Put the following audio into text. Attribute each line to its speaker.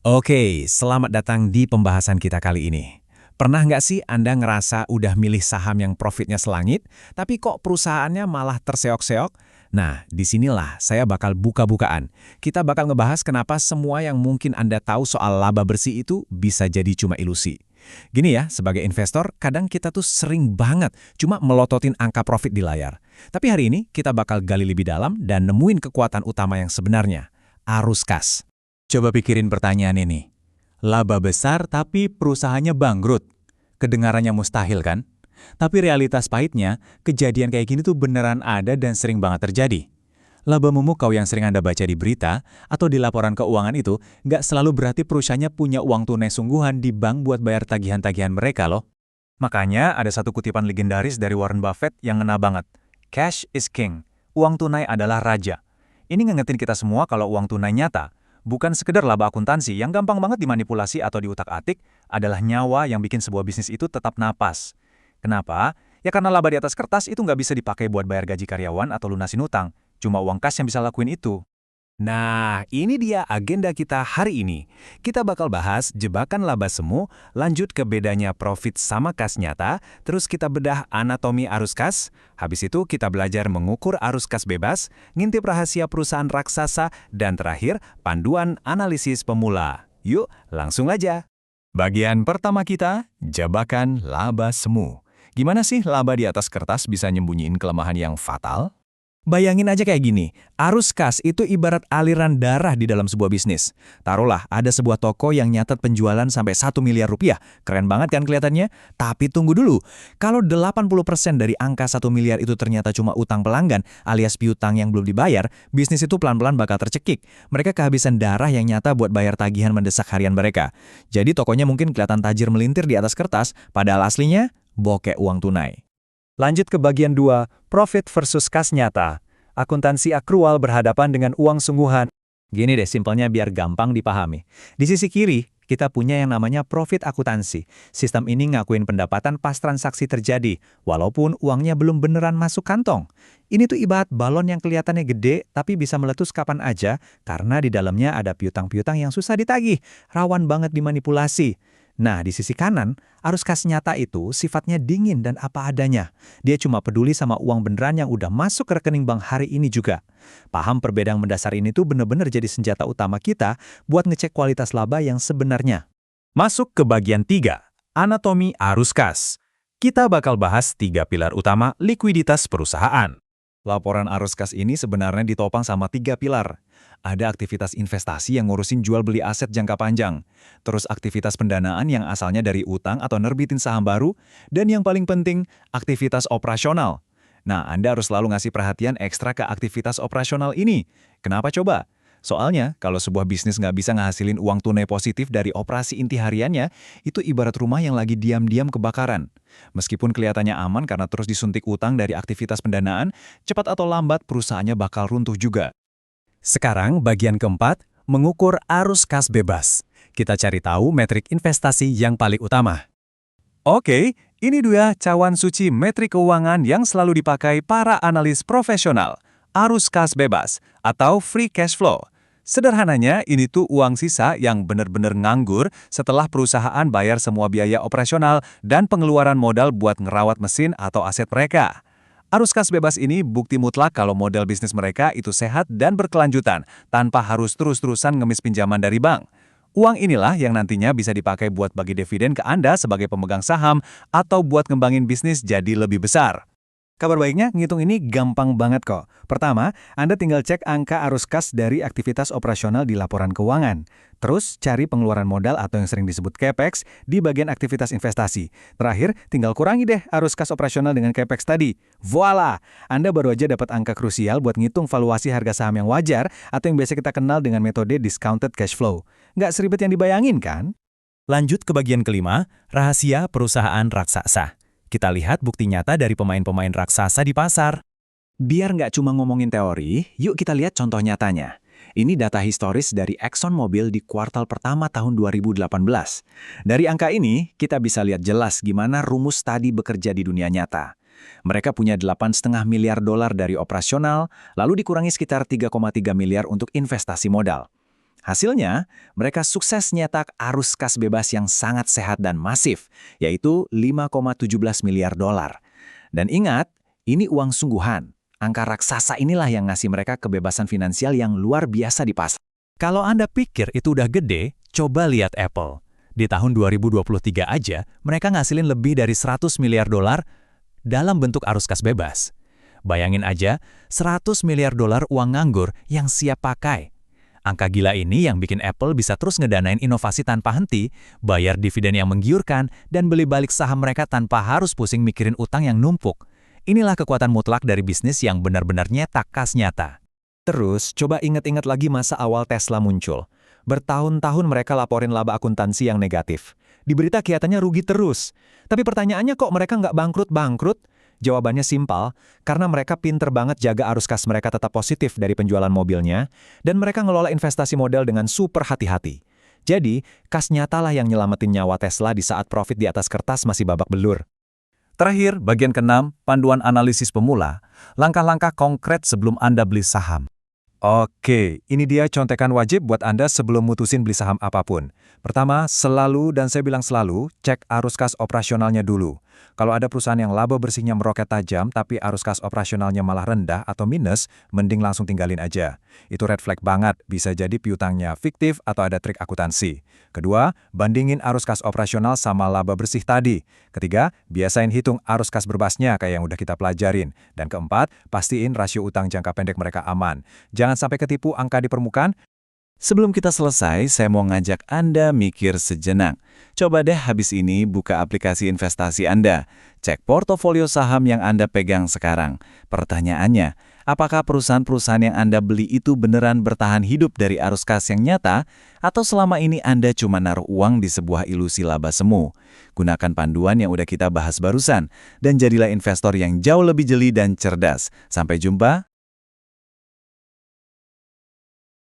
Speaker 1: Oke, selamat datang di pembahasan kita kali ini. Pernah nggak sih Anda ngerasa udah milih saham yang profitnya selangit, tapi kok perusahaannya malah terseok-seok? Nah, disinilah saya bakal buka-bukaan. Kita bakal ngebahas kenapa semua yang mungkin Anda tahu soal laba bersih itu bisa jadi cuma ilusi. Gini ya, sebagai investor, kadang kita tuh sering banget cuma melototin angka profit di layar. Tapi hari ini kita bakal gali lebih dalam dan nemuin kekuatan utama yang sebenarnya, arus kas.
Speaker 2: Coba pikirin pertanyaan ini. Laba besar tapi perusahaannya bangkrut. Kedengarannya mustahil kan? Tapi realitas pahitnya, kejadian kayak gini tuh beneran ada dan sering banget terjadi. Laba memukau yang sering Anda baca di berita atau di laporan keuangan itu nggak selalu berarti perusahaannya punya uang tunai sungguhan di bank buat bayar tagihan-tagihan mereka loh. Makanya ada satu kutipan legendaris dari Warren Buffett yang ngena banget. Cash is king. Uang tunai adalah raja. Ini ngingetin kita semua kalau uang tunai nyata, bukan sekedar laba akuntansi yang gampang banget dimanipulasi atau diutak-atik, adalah nyawa yang bikin sebuah bisnis itu tetap napas. Kenapa? Ya karena laba di atas kertas itu nggak bisa dipakai buat bayar gaji karyawan atau lunasin utang. Cuma uang kas yang bisa lakuin itu.
Speaker 1: Nah, ini dia agenda kita hari ini. Kita bakal bahas jebakan laba semu, lanjut ke bedanya profit sama kas nyata, terus kita bedah anatomi arus kas, habis itu kita belajar mengukur arus kas bebas, ngintip rahasia perusahaan raksasa, dan terakhir, panduan analisis pemula. Yuk, langsung aja. Bagian pertama kita, jebakan laba semu. Gimana sih laba di atas kertas bisa nyembunyiin kelemahan yang fatal? Bayangin aja kayak gini, arus kas itu ibarat aliran darah di dalam sebuah bisnis. Taruhlah ada sebuah toko yang nyatet penjualan sampai 1 miliar rupiah. Keren banget kan kelihatannya? Tapi tunggu dulu, kalau 80% dari angka 1 miliar itu ternyata cuma utang pelanggan alias piutang yang belum dibayar, bisnis itu pelan-pelan bakal tercekik. Mereka kehabisan darah yang nyata buat bayar tagihan mendesak harian mereka. Jadi tokonya mungkin kelihatan tajir melintir di atas kertas, padahal aslinya bokeh uang tunai. Lanjut ke bagian 2, profit versus kas nyata. Akuntansi akrual berhadapan dengan uang sungguhan. Gini deh simpelnya biar gampang dipahami. Di sisi kiri, kita punya yang namanya profit akuntansi. Sistem ini ngakuin pendapatan pas transaksi terjadi, walaupun uangnya belum beneran masuk kantong. Ini tuh ibarat balon yang kelihatannya gede, tapi bisa meletus kapan aja, karena di dalamnya ada piutang-piutang yang susah ditagih, rawan banget dimanipulasi. Nah, di sisi kanan, arus kas nyata itu sifatnya dingin dan apa adanya. Dia cuma peduli sama uang beneran yang udah masuk ke rekening bank hari ini juga. Paham perbedaan mendasar ini tuh bener-bener jadi senjata utama kita buat ngecek kualitas laba yang sebenarnya. Masuk ke bagian 3, anatomi arus kas. Kita bakal bahas 3 pilar utama likuiditas perusahaan. Laporan arus kas ini sebenarnya ditopang sama 3 pilar. Ada aktivitas investasi yang ngurusin jual beli aset jangka panjang, terus aktivitas pendanaan yang asalnya dari utang atau nerbitin saham baru, dan yang paling penting, aktivitas operasional. Nah, Anda harus selalu ngasih perhatian ekstra ke aktivitas operasional ini. Kenapa coba? Soalnya, kalau sebuah bisnis nggak bisa ngehasilin uang tunai positif dari operasi inti hariannya, itu ibarat rumah yang lagi diam-diam kebakaran. Meskipun kelihatannya aman karena terus disuntik utang dari aktivitas pendanaan, cepat atau lambat perusahaannya bakal runtuh juga. Sekarang bagian keempat, mengukur arus kas bebas. Kita cari tahu metrik investasi yang paling utama. Oke, ini dia cawan suci metrik keuangan yang selalu dipakai para analis profesional. Arus kas bebas atau free cash flow. Sederhananya, ini tuh uang sisa yang benar-benar nganggur setelah perusahaan bayar semua biaya operasional dan pengeluaran modal buat ngerawat mesin atau aset mereka. Arus kas bebas ini bukti mutlak kalau model bisnis mereka itu sehat dan berkelanjutan, tanpa harus terus-terusan ngemis pinjaman dari bank. Uang inilah yang nantinya bisa dipakai buat bagi dividen ke Anda sebagai pemegang saham atau buat ngembangin bisnis jadi lebih besar. Kabar baiknya, ngitung ini gampang banget kok. Pertama, Anda tinggal cek angka arus kas dari aktivitas operasional di laporan keuangan. Terus, cari pengeluaran modal atau yang sering disebut CAPEX di bagian aktivitas investasi. Terakhir, tinggal kurangi deh arus kas operasional dengan CAPEX tadi. Voila! Anda baru aja dapat angka krusial buat ngitung valuasi harga saham yang wajar atau yang biasa kita kenal dengan metode discounted cash flow. Nggak seribet yang dibayangin kan? Lanjut ke bagian kelima, rahasia perusahaan raksasa. Kita lihat bukti nyata dari pemain-pemain raksasa di pasar. Biar nggak cuma ngomongin teori, yuk kita lihat contoh nyatanya. Ini data historis dari ExxonMobil di kuartal pertama tahun 2018. Dari angka ini, kita bisa lihat jelas gimana rumus tadi bekerja di dunia nyata. Mereka punya 8,5 miliar dolar dari operasional, lalu dikurangi sekitar 3,3 miliar untuk investasi modal. Hasilnya, mereka sukses nyetak arus kas bebas yang sangat sehat dan masif, yaitu 5,17 miliar dolar. Dan ingat, ini uang sungguhan. Angka raksasa inilah yang ngasih mereka kebebasan finansial yang luar biasa di pasar. Kalau Anda pikir itu udah gede, coba lihat Apple. Di tahun 2023 aja, mereka ngasilin lebih dari 100 miliar dolar dalam bentuk arus kas bebas. Bayangin aja, 100 miliar dolar uang nganggur yang siap pakai. Angka gila ini yang bikin Apple bisa terus ngedanain inovasi tanpa henti, bayar dividen yang menggiurkan, dan beli balik saham mereka tanpa harus pusing mikirin utang yang numpuk. Inilah kekuatan mutlak dari bisnis yang benar-benar nyetak kas nyata. Terus, coba ingat-ingat lagi masa awal Tesla muncul. Bertahun-tahun mereka laporin laba akuntansi yang negatif. Di berita kelihatannya rugi terus. Tapi pertanyaannya kok mereka nggak bangkrut-bangkrut? Jawabannya simpel, karena mereka pinter banget jaga arus kas mereka tetap positif dari penjualan mobilnya, dan mereka ngelola investasi modal dengan super hati-hati. Jadi, kas nyatalah yang nyelamatin nyawa Tesla di saat profit di atas kertas masih babak belur. Terakhir, bagian ke-6, panduan analisis pemula, langkah-langkah konkret sebelum Anda beli saham. Oke, ini dia contekan wajib buat Anda sebelum mutusin beli saham apapun. Pertama, selalu, dan saya bilang selalu, cek arus kas operasionalnya dulu. Kalau ada perusahaan yang laba bersihnya meroket tajam tapi arus kas operasionalnya malah rendah atau minus, mending langsung tinggalin aja. Itu red flag banget, bisa jadi piutangnya fiktif atau ada trik akuntansi. Kedua, bandingin arus kas operasional sama laba bersih tadi. Ketiga, biasain hitung arus kas berbasnya kayak yang udah kita pelajarin. Dan keempat, pastiin rasio utang jangka pendek mereka aman. Jangan sampai ketipu angka di permukaan. Sebelum kita selesai, saya mau ngajak Anda mikir sejenak. Coba deh habis ini buka aplikasi investasi Anda. Cek portofolio saham yang Anda pegang sekarang. Pertanyaannya, apakah perusahaan-perusahaan yang Anda beli itu beneran bertahan hidup dari arus kas yang nyata? Atau selama ini Anda cuma naruh uang di sebuah ilusi laba semu? Gunakan panduan yang udah kita bahas barusan. Dan jadilah investor yang jauh lebih jeli dan cerdas. Sampai jumpa